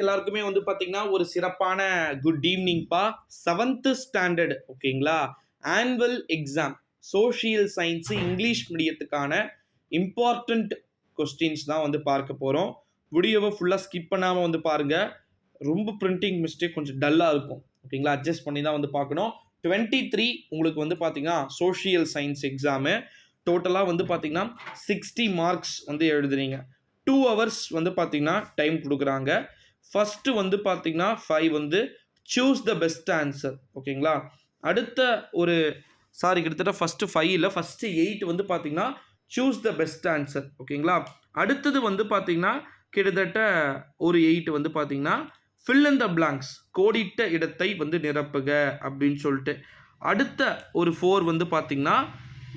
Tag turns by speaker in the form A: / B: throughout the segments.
A: எல்லாருக்குமே வந்து பார்த்தீங்கன்னா, ஒரு சிறப்பான குட் ஈவ்னிங்ப்பா. 7த் ஸ்டாண்டர்ட் ஓகேங்களா? Annual exam social science English மீடியத்துக்கான இம்பார்ட்டன்ட் கொஸ்டின்ஸ் தான் வந்து பார்க்க போறோம். வீடியோவ ஃபுல்லா ஸ்கிப் பண்ணாம வந்து பாருங்க. ரொம்ப பிரிண்டிங் மிஸ்டேக் கொஞ்சம் டல்லா இருக்கும். ஓகேங்களா? அட்ஜஸ்ட் பண்ணி தான் வந்து பார்க்கணும். 23 உங்களுக்கு வந்து பார்த்தீங்கன்னா, சோஷியல் சயின்ஸ் எக்ஸாமு. டோட்டலா வந்து பார்த்தீங்கன்னா, 60 மார்க்ஸ் வந்து எழுதுறீங்க. 2 ஹவர்ஸ் வந்து பார்த்தீங்கன்னா, டைம் குடுக்குறாங்க. ஃபர்ஸ்ட் வந்து பார்த்தீங்கன்னா 5 வந்து சூஸ் த பெஸ்ட் ஆன்சர் ஓகேங்களா. அடுத்த ஒரு கிட்டத்தட்ட ஃபர்ஸ்ட் 5 இல்லை ஃபர்ஸ்ட் 8 வந்து பார்த்தீங்கன்னா சூஸ் த பெஸ்ட் ஆன்சர் ஓகேங்களா. அடுத்தது வந்து பார்த்தீங்கன்னா கிட்டத்தட்ட ஒரு 8 வந்து பார்த்தீங்கன்னா ஃபில் இன் த பிளாங்க்ஸ் கோடிட்ட இடத்தை வந்து நிரப்புக அப்படின்னு சொல்லிட்டு. அடுத்த ஒரு 4 வந்து பார்த்தீங்கன்னா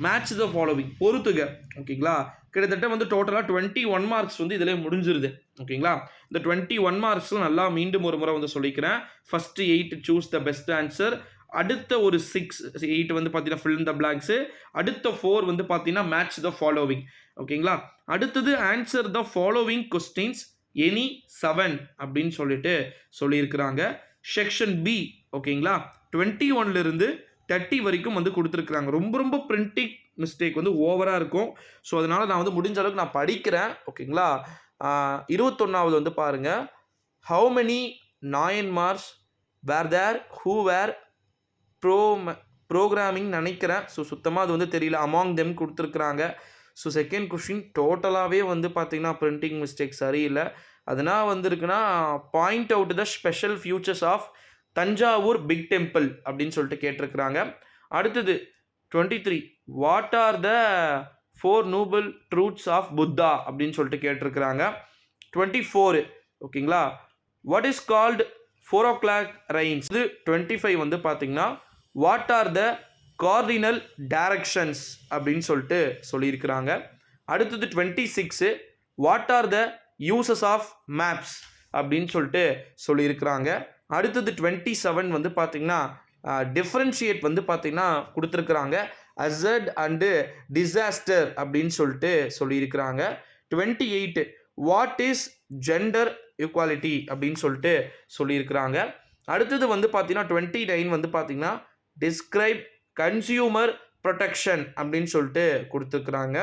A: மேட்ச் த ஃபாலோவிங் பொறுத்துக ஓகேங்களா. கிட்டத்தட்ட வந்து டோட்டலாக 21 மார்க்ஸ் வந்து இதிலே முடிஞ்சிருது ஓகேங்களா. இந்த 21 மார்க்ஸில் நல்லா மீண்டும் ஒரு முறை வந்து சொல்லிக்கிறேன். First 8 choose the best answer, அடுத்த ஒரு 8 வந்து பார்த்தீங்கன்னா ஃபில் இன் த பிளாங்க்ஸு, அடுத்த 4 வந்து பார்த்தீங்கன்னா மேட்ச் த ஃபாலோவிங் ஓகேங்களா. அடுத்தது answer the following questions any 7 அப்படின்னு சொல்லிட்டு சொல்லியிருக்கிறாங்க. செக்ஷன் பி ஓகேங்களா 21லிருந்து 30 வரைக்கும் வந்து கொடுத்துருக்குறாங்க. ரொம்ப ரொம்ப பிரிண்டிங் மிஸ்டேக் வந்து ஓவராக இருக்கும். ஸோ அதனால் நான் வந்து முடிஞ்ச அளவுக்கு நான் படிக்கிறேன் ஓகேங்களா. 21வது வந்து பாருங்கள். How many Nayanmars were there who were programming நினைக்கிறேன். ஸோ சுத்தமாக அது வந்து தெரியல. அமாங் தெம் கொடுத்துருக்குறாங்க. ஸோ செகண்ட் கொஸ்டின் டோட்டலாகவே வந்து பார்த்தீங்கன்னா பிரிண்டிங் மிஸ்டேக் சரியில்லை. அதனால் வந்துருக்குன்னா point out the special futures of Thanjavur big temple அப்படின்னு சொல்லிட்டு கேட்டிருக்கிறாங்க. அடுத்தது 23 what are the 4 noble truths of Buddha அப்படின்னு சொல்லிட்டு கேட்டிருக்கிறாங்க. 24 ஓகேங்களா what is called 4 o'clock rhymes. இது 25 வந்து பார்த்தீங்கன்னா what are the cardinal directions அப்படின்னு சொல்லிட்டு சொல்லியிருக்கிறாங்க. அடுத்தது 26 what are the uses of maps அப்படின்னு சொல்லிட்டு சொல்லியிருக்கிறாங்க. அடுத்தது 27 வந்து பார்த்தீங்கன்னா டிஃப்ரென்ஷியேட் வந்து பார்த்தீங்கன்னா கொடுத்துருக்குறாங்க. அசட் அண்டு டிசாஸ்டர் அப்படின்னு சொல்லிட்டு சொல்லியிருக்கிறாங்க. 28 வாட் இஸ் ஜெண்டர் ஈக்குவாலிட்டி அப்படின்னு சொல்லிட்டு சொல்லியிருக்கிறாங்க. அடுத்தது வந்து பார்த்தீங்கன்னா 29 வந்து பார்த்தீங்கன்னா டிஸ்கிரைப் கன்சியூமர் ப்ரொடெக்ஷன் அப்படின்னு சொல்லிட்டு கொடுத்துருக்குறாங்க.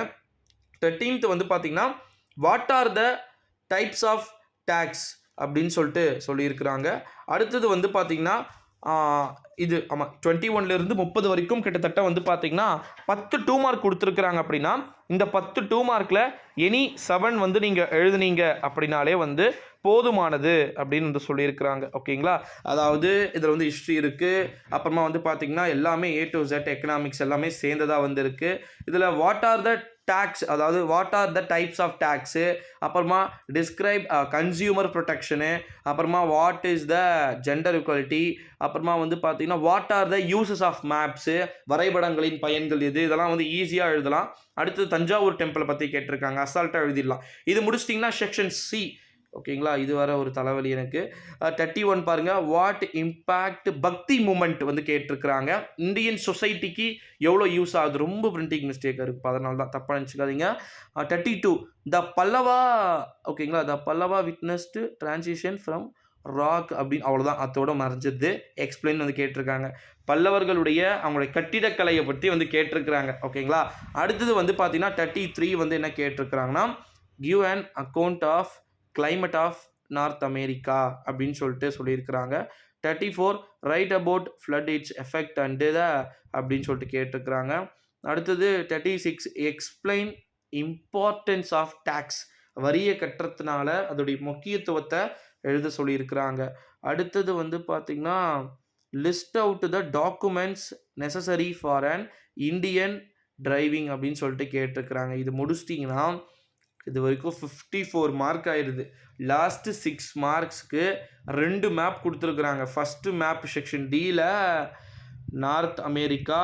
A: 13th வந்து பார்த்தீங்கன்னா what are the types of tax அப்படின்னு சொல்லிட்டு சொல்லியிருக்கிறாங்க. அடுத்தது வந்து பார்த்தீங்கன்னா இது ஆமாம் 21லேருந்து 30 வரைக்கும் கிட்டத்தட்ட வந்து பார்த்தீங்கன்னா 10 2 மார்க் கொடுத்துருக்குறாங்க. அப்படின்னா இந்த 10 2 மார்க்கில் எனி 7 வந்து நீங்கள் எழுதுனீங்க அப்படின்னாலே வந்து போதுமானது அப்படின்னு வந்து சொல்லியிருக்கிறாங்க ஓகேங்களா. அதாவது இதில் வந்து ஹிஸ்ட்ரி இருக்குது, அப்புறமா வந்து பார்த்தீங்கன்னா எல்லாமே A to Z எக்கனாமிக்ஸ் எல்லாமே சேர்ந்ததாக வந்து இருக்குது. இதில் வாட் ஆர் த டேக்ஸ், அதாவது what are the types of tax, அப்புறமா டிஸ்கிரைப் கன்சியூமர் ப்ரொடெக்ஷனு, அப்புறமா what is the gender equality, அப்புறமா வந்து பார்த்தீங்கன்னா what are the uses of maps, வரைபடங்களின் பயன்கள் எது, இதெல்லாம் வந்து ஈஸியாக எழுதலாம். அடுத்தது தஞ்சாவூர் டெம்பிளை பற்றி கேட்டிருக்காங்க, அசால்ட்டாக எழுதிடலாம். இது முடிச்சிட்டிங்கன்னா செக்ஷன் சி ஓகேங்களா. இது வர ஒரு தலைவலி எனக்கு. 31 பாருங்கள் வாட் இம்பேக்ட் பக்தி மூமெண்ட் வந்து கேட்டிருக்கிறாங்க. இந்தியன் சொசைட்டிக்கு எவ்வளோ யூஸ் ஆகுது. ரொம்ப பிரிண்டிங் மிஸ்டேக் இருக்குது, அதனால தான் தப்பாக நினச்சிக்காதீங்க. 32 த பல்லவா ஓகேங்களா த பல்லவா விட்னஸ்டு டிரான்சிஷன் ஃப்ரம் ராக் அப்படின்னு அவ்வளோதான், அதோட மறைஞ்சது. எக்ஸ்பிளைன் வந்து கேட்டிருக்காங்க. பல்லவர்களுடைய அவங்களுடைய கட்டிடக்கலையை பற்றி வந்து கேட்டிருக்கிறாங்க ஓகேங்களா. அடுத்தது வந்து பார்த்தீங்கன்னா 33 வந்து என்ன கேட்டிருக்கிறாங்கன்னா give an account of climate of north America அப்படின்னு சொல்லிட்டு சொல்லியிருக்கிறாங்க. 34 write about flood its effect and the அப்படின்னு சொல்லிட்டு கேட்டிருக்கிறாங்க. அடுத்தது 36 எக்ஸ்பிளைன் இம்பார்ட்டன்ஸ் ஆஃப் டேக்ஸ், வரியை கட்டுறதுனால அதோடைய முக்கியத்துவத்தை எழுத சொல்லியிருக்கிறாங்க. அடுத்தது வந்து பார்த்திங்கன்னா list out the documents necessary for an Indian driving அப்படின்னு சொல்லிட்டு கேட்டிருக்கிறாங்க. இது முடிச்சிட்டிங்கன்னா இது வரைக்கும் 54 மார்க் ஆயிடுது. லாஸ்ட்டு 6 மார்க்ஸ்க்கு 2 மேப் கொடுத்துருக்குறாங்க. ஃபஸ்ட்டு மேப் செக்ஷன் டியில் north America,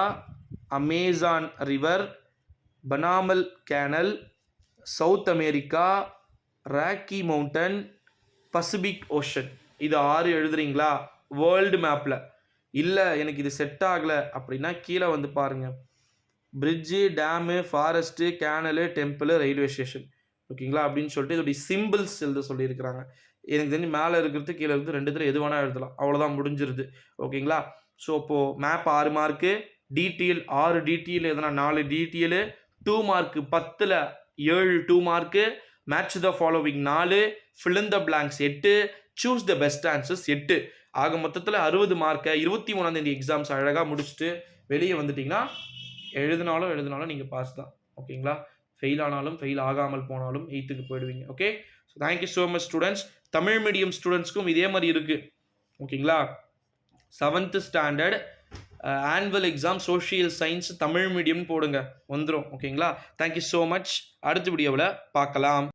A: Amazon river, Panama canal, south America, Rocky mountain, Pacific ocean. இது 6 எழுதுறீங்களா வேர்ல்டு மேப்பில். இல்லை எனக்கு இது செட் ஆகலை அப்படின்னா கீழே வந்து பாருங்கள். Bridge, dam, forest, canal, temple, railway station ஓகேங்களா அப்படின்னு சொல்லிட்டு இதோடைய சிம்பிள்ஸ் எழுத சொல்லியிருக்கிறாங்க. எனக்கு தெரிஞ்சு மேலே இருக்கிறது கீழே இருக்கிறது ரெண்டுத்தில் எது வேணால் எழுதலாம், அவ்வளோதான் முடிஞ்சிருது. ஓகேங்களா? ஸோ இப்போது மேப் 6 மார்க்கு, டிடிஎல் 6 டிடிஎல் எதனா 4 டிடிஎல், 2 மார்க்கு 10ல் 7 2 mark, match the following 4, fill in the blanks 8, choose the best answers 8. ஆக மொத்தத்தில் 60 மார்க்கை 23ஆம் தேதி எக்ஸாம்ஸ் அழகாக முடிச்சுட்டு வெளியே வந்துட்டிங்கன்னா எழுதினாலும் நீங்கள் பாஸ் தான். ஓகேங்களா? ஃபெயில் ஆனாலும் ஃபெயில் ஆகாமல் போனாலும் 8க்கு போயிடுவீங்க. Okay, so thank you so much students. Tamil medium ஸ்டூடெண்ட்ஸ்க்கும் இதே மாதிரி இருக்குது. ஓகேங்களா? 7th standard annual exam social science Tamil medium போடுங்க, வந்துடும். ஓகேங்களா? Thank you so much. அடுத்த வீடியோவில் பார்க்கலாம்.